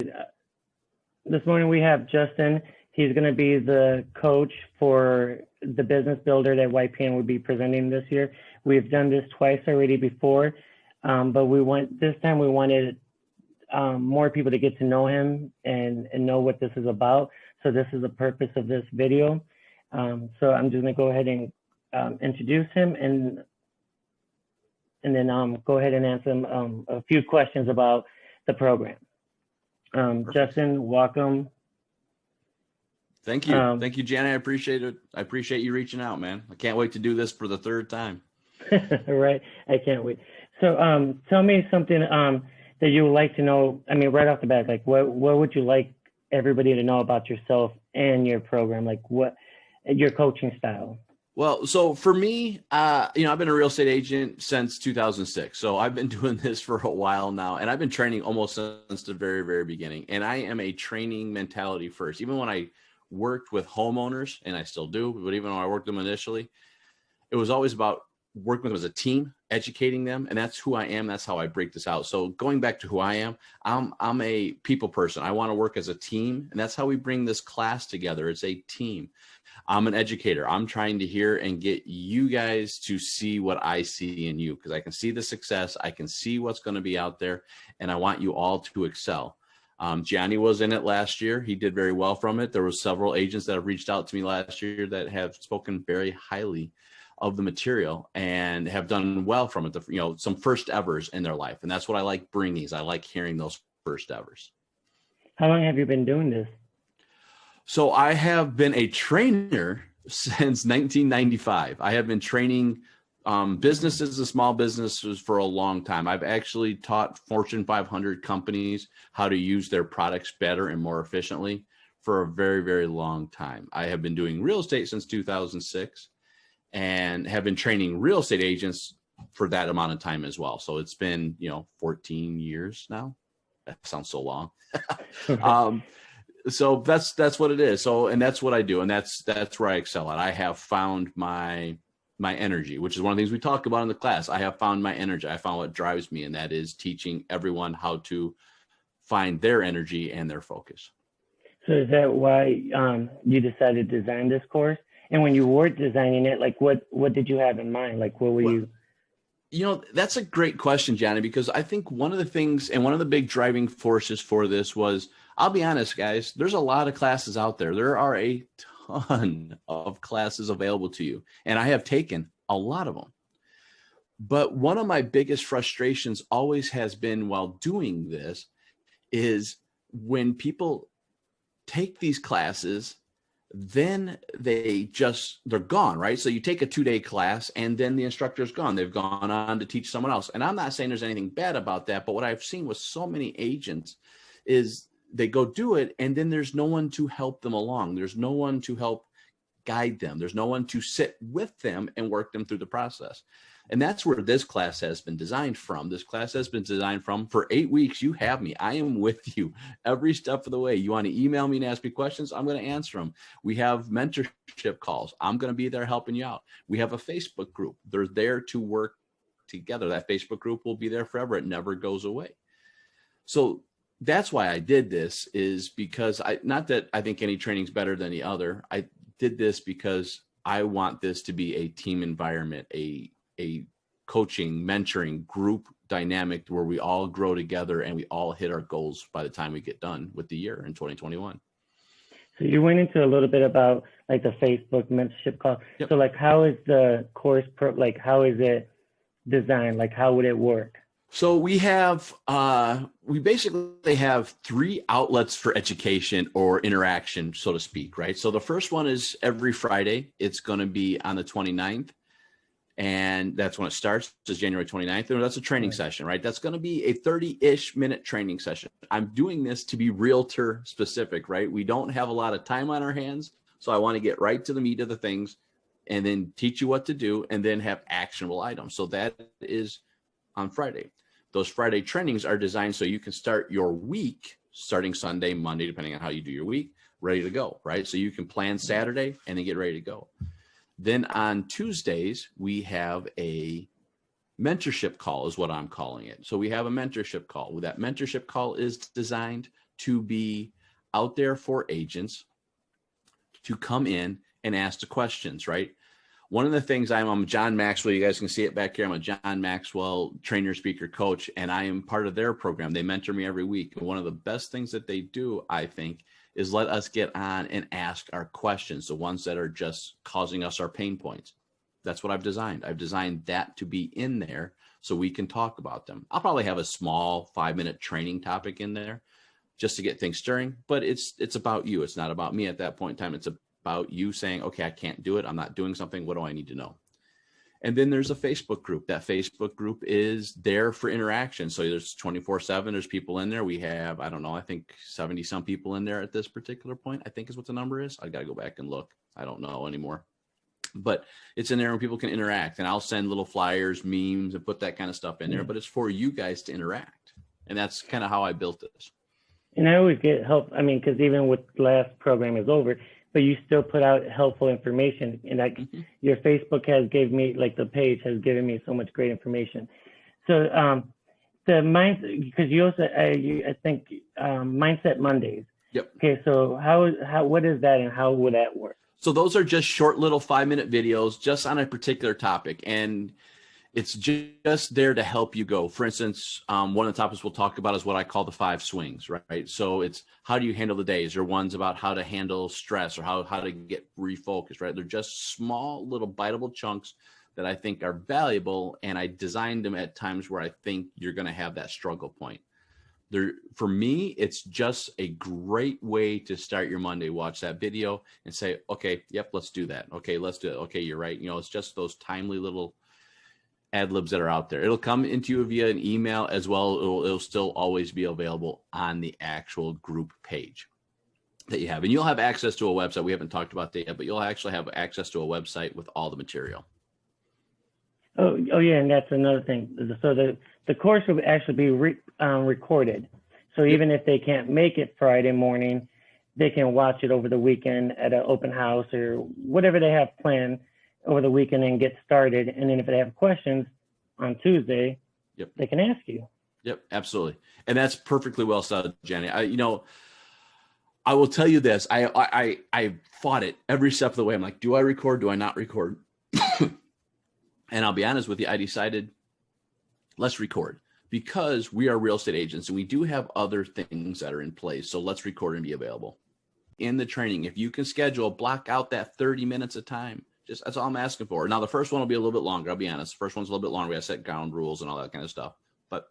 This morning we have Justin. He's going to be the coach for the business builder that YPN would be presenting this year. We've done this twice already before, but this time we wanted more people to get to know him and know what this is about. So this is the purpose of this video. So I'm just going to go ahead and introduce him and then go ahead and answer him a few questions about the program. Justin, welcome. Thank you. Thank you, Jenny. I appreciate it. I appreciate you reaching out, man. I can't wait to do this for the third time. Right. I can't wait. So tell me something that you would like to know. I mean, right off the bat, like what would you like everybody to know about yourself and your program? Like what your coaching style? Well, so for me, I've been a real estate agent since 2006. So I've been doing this for a while now, and I've been training almost since the very, very beginning. And I am a training mentality first. Even when I worked with homeowners, and I still do, but even when I worked with them initially, it was always about working with them as a team, educating them. And that's who I am. That's how I break this out. So going back to who I am, I'm a people person. I want to work as a team. And that's how we bring this class together. It's a team. I'm an educator. I'm trying to hear and get you guys to see what I see in you, because I can see the success. I can see what's going to be out there, and I want you all to excel. Gianni was in it last year. He did very well from it. There were several agents that have reached out to me last year that have spoken very highly of the material and have done well from it. Some first evers in their life. And that's what I like bringing. I like hearing those first evers. How long have you been doing this? So I have been a trainer since 1995. I have been training businesses and small businesses for a long time. I've actually taught Fortune 500 companies how to use their products better and more efficiently for a very, very long time. I have been doing real estate since 2006 and have been training real estate agents for that amount of time as well. So it's been, 14 years now. That sounds so long. So that's what it is. So, and that's what I do. And that's where I excel at. I have found my energy, which is one of the things we talk about in the class. I have found my energy. I found what drives me, and that is teaching everyone how to find their energy and their focus. So is that why you decided to design this course? And when you were designing it, like what did you have in mind? Like what were you? That's a great question, Johnny, because I think one of the things and one of the big driving forces for this was, I'll be honest, guys, there's a lot of classes out there. There are a ton of classes available to you, and I have taken a lot of them. But one of my biggest frustrations always has been while doing this is when people take these classes, then they're gone, right? So you take a 2-day class and then the instructor's gone. They've gone on to teach someone else. And I'm not saying there's anything bad about that, but what I've seen with so many agents is they go do it, and then there's no one to help them along. There's no one to help guide them. There's no one to sit with them and work them through the process. And that's where this class has been designed from. This class has been designed from, for 8 weeks, you have me. I am with you every step of the way. You want to email me and ask me questions, I'm going to answer them. We have mentorship calls. I'm going to be there helping you out. We have a Facebook group. They're there to work together. That Facebook group will be there forever. It never goes away. So that's why I did this, is because not that I think any training's better than the other. I did this because I want this to be a team environment, a coaching, mentoring group dynamic where we all grow together and we all hit our goals by the time we get done with the year in 2021. So you went into a little bit about like the Facebook mentorship call. Yep. So like, how is the course, how is it designed? Like, how would it work? So we basically have 3 outlets for education or interaction, so to speak, right? So the first one is every Friday. It's going to be on the 29th. And that's when it starts. It's January 29th. And that's a training session, right? That's going to be a 30-ish minute training session. I'm doing this to be realtor specific, right? We don't have a lot of time on our hands. So I want to get right to the meat of the things and then teach you what to do and then have actionable items. So that is on Friday. Those Friday trainings are designed so you can start your week starting Sunday, Monday, depending on how you do your week, ready to go, right? So you can plan Saturday and then get ready to go. Then on Tuesdays, we have a mentorship call is what I'm calling it. So we have a mentorship call. That mentorship call is designed to be out there for agents to come in and ask the questions, right? One of the things I'm John Maxwell. You guys can see it back here. I'm a John Maxwell trainer, speaker, coach, and I am part of their program. They mentor me every week. And one of the best things that they do, I think, is let us get on and ask our questions, the ones that are just causing us our pain points. That's what I've designed. I've designed that to be in there so we can talk about them. I'll probably have a small 5-minute training topic in there just to get things stirring, but it's about you. It's not about me at that point in time. It's about you saying, okay, I can't do it. I'm not doing something. What do I need to know? And then there's a Facebook group. That Facebook group is there for interaction. So there's 24/7. There's people in there. We have, I don't know, I think 70 some people in there at this particular point, I think is what the number is. I got to go back and look. I don't know anymore. But it's in there where people can interact. And I'll send little flyers, memes, and put that kind of stuff in there. But it's for you guys to interact. And that's kind of how I built this. And I always get help. I mean, because even with the last program is over, but you still put out helpful information. And like your Facebook has gave me, like the page has given me so much great information. So the mindset, because you also, I think Mindset Mondays. Yep. Okay. So what is that and how would that work? So those are just short little 5-minute videos just on a particular topic. And it's just there to help you go. For instance, one of the topics we'll talk about is what I call the 5 swings, right? So it's how do you handle the days? Or one's about how to handle stress or how to get refocused, right? They're just small little biteable chunks that I think are valuable. And I designed them at times where I think you're going to have that struggle point. For me, it's just a great way to start your Monday. Watch that video and say, okay, yep, let's do that. Okay, let's do it. Okay, you're right. You know, it's just those timely little ad libs that are out there. It'll come into you via an email as well. It'll still always be available on the actual group page that you have. And you'll have access to a website. We haven't talked about that yet, but you'll actually have access to a website with all the material. Oh yeah, and that's another thing. So the course will actually be recorded. So even if they can't make it Friday morning, they can watch it over the weekend at an open house or whatever they have planned over the weekend and get started. And then if they have questions on Tuesday, yep, they can ask you. Yep, absolutely. And that's perfectly well said, Jenny. I will tell you this. I fought it every step of the way. I'm like, do I record? Do I not record? And I'll be honest with you, I decided let's record because we are real estate agents and we do have other things that are in place. So let's record and be available. In the training, if you can schedule, block out that 30 minutes of time. Just that's all I'm asking for. Now, the first one will be a little bit longer. I'll be honest. The first one's a little bit longer. We have to set ground rules and all that kind of stuff. But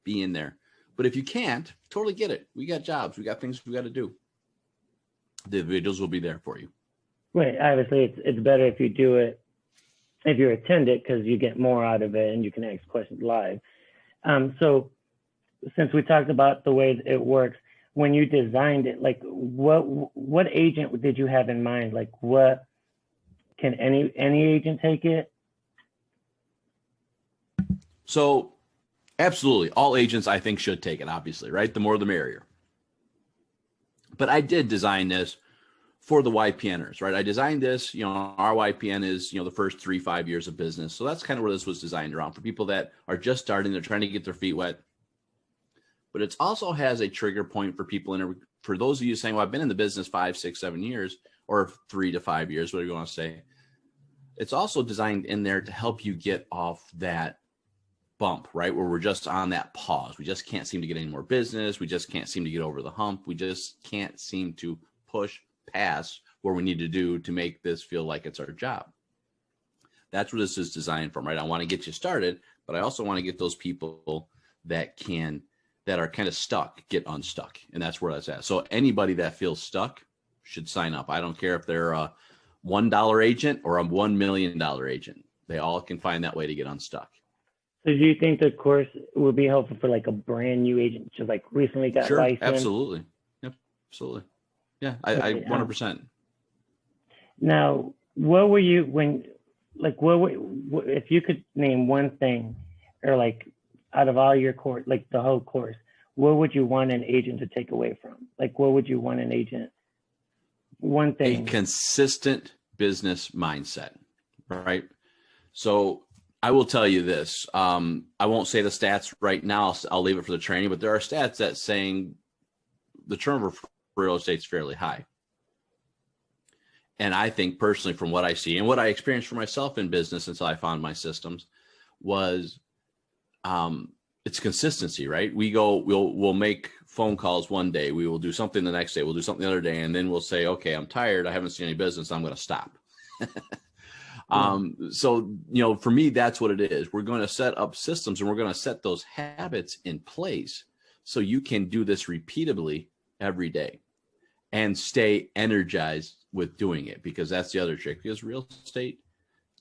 be in there. But if you can't, totally get it. We got jobs. We got things we got to do. The videos will be there for you. Right. Obviously, it's better if you do it, if you attend it, because you get more out of it and you can ask questions live. So since we talked about the way it works, when you designed it, like what agent did you have in mind? Like what, can any agent take it? So absolutely. All agents, I think, should take it, obviously, right? The more the merrier. But I did design this for the YPNers, right? I designed this, our YPN is, the first 3-5 years of business. So that's kind of where this was designed around for people that are just starting, they're trying to get their feet wet. But it also has a trigger point for people for those of you saying, well, I've been in the business 5, 6, 7 years, or 3 to 5 years, whatever you want to say. It's also designed in there to help you get off that bump, right? Where we're just on that pause. We just can't seem to get any more business. We just can't seem to get over the hump. We just can't seem to push past what we need to do to make this feel like it's our job. That's what this is designed from, right? I want to get you started, but I also want to get those people that are kind of stuck, get unstuck. And that's where that's at. So anybody that feels stuck should sign up. I don't care if they're a $1 agent or a $1 million agent. They all can find that way to get unstuck. So do you think the course would be helpful for like a brand new agent, just like recently got licensed? Absolutely. Yep, absolutely. Yeah, I 100%. Now, what were you if you could name one thing, or like out of all your course, like the whole course, what would you want an agent to take away from? Like, what would you want an agent? One thing. A consistent business mindset, right? So I will tell you this. I won't say the stats right now. I'll leave it for the training, but there are stats that saying the turnover for real estate is fairly high. And I think personally, from what I see and what I experienced for myself in business until I found my systems, was it's consistency, right? We'll make phone calls one day, we will do something the next day, we'll do something the other day, and then we'll say, okay, I'm tired, I haven't seen any business, I'm going to stop. So, for me, that's what it is. We're going to set up systems, and we're going to set those habits in place so you can do this repeatedly every day and stay energized with doing it, because that's the other trick, because real estate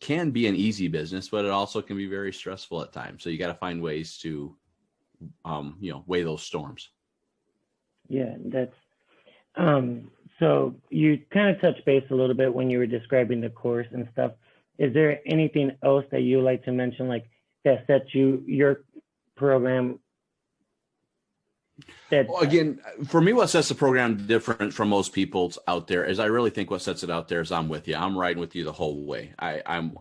can be an easy business, but it also can be very stressful at times. So you got to find ways to, weigh those storms. Yeah, that's, so you kind of touched base a little bit when you were describing the course and stuff. Is there anything else that you like to mention, like that sets your program? Well, again, for me, what sets the program different from most people's out there is I really think what sets it out there is I'm with you. I'm riding with you the whole way. I'm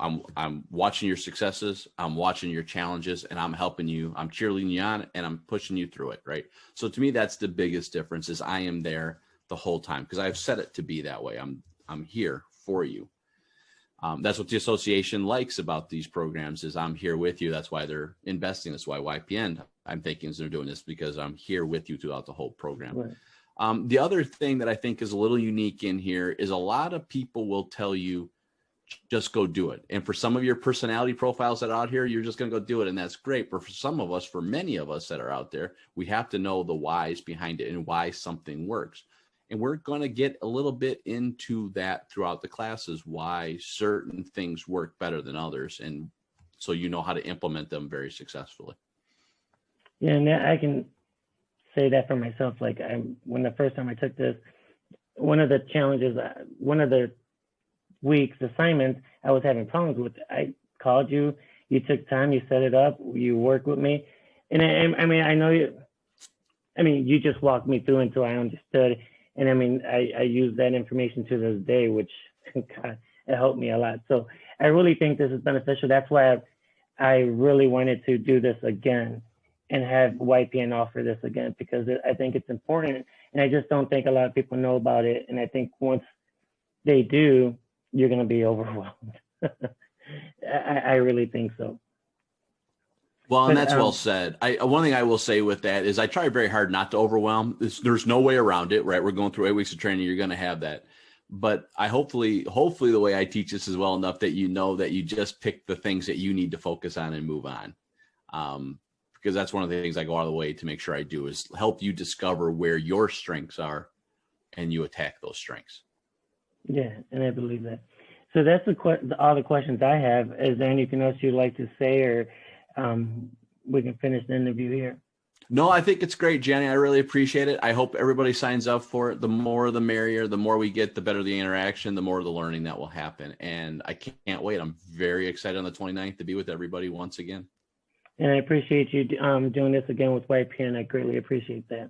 watching your successes. I'm watching your challenges, and I'm helping you. I'm cheerleading you on, and I'm pushing you through it. Right. So to me, that's the biggest difference, is I am there the whole time, because I've set it to be that way. I'm here for you. That's what the association likes about these programs, is I'm here with you. That's why they're investing. That's why YPN, I'm thinking, they're doing this, because I'm here with you throughout the whole program. Right. The other thing that I think is a little unique in here is a lot of people will tell you, just go do it. And for some of your personality profiles that are out here, you're just going to go do it. And that's great. But for some of us, for many of us that are out there, we have to know the whys behind it and why something works. And we're going to get a little bit into that throughout the classes, why certain things work better than others. And so you know how to implement them very successfully. Yeah, and I can say that for myself. Like, when the first time I took this, one of the challenges, one of the week's assignments, I was having problems with. I called you, you took time, you set it up, you worked with me. And I know you just walked me through until I understood. And I use that information to this day, which God, it helped me a lot. So I really think this is beneficial. That's why I really wanted to do this again and have YPN offer this again, because I think it's important. And I just don't think a lot of people know about it. And I think once they do, you're going to be overwhelmed. I really think so. Well, and that's well said. One thing I will say with that is I try very hard not to overwhelm. There's no way around it, right? We're going through 8 weeks of training. You're going to have that. But I hopefully the way I teach this is well enough that you know that you just pick the things that you need to focus on and move on. Because that's one of the things I go out of the way to make sure I do, is help you discover where your strengths are and you attack those strengths. Yeah, and I believe that. So that's all the questions I have. Is there anything else you'd like to say, or we can finish the interview here? No, I think it's great, Jenny. I really appreciate it. I hope everybody signs up for it. The more, the merrier. The more we get, the better the interaction, the more the learning that will happen. And I can't wait. I'm very excited on the 29th to be with everybody once again. And I appreciate you doing this again with YPN. I greatly appreciate that.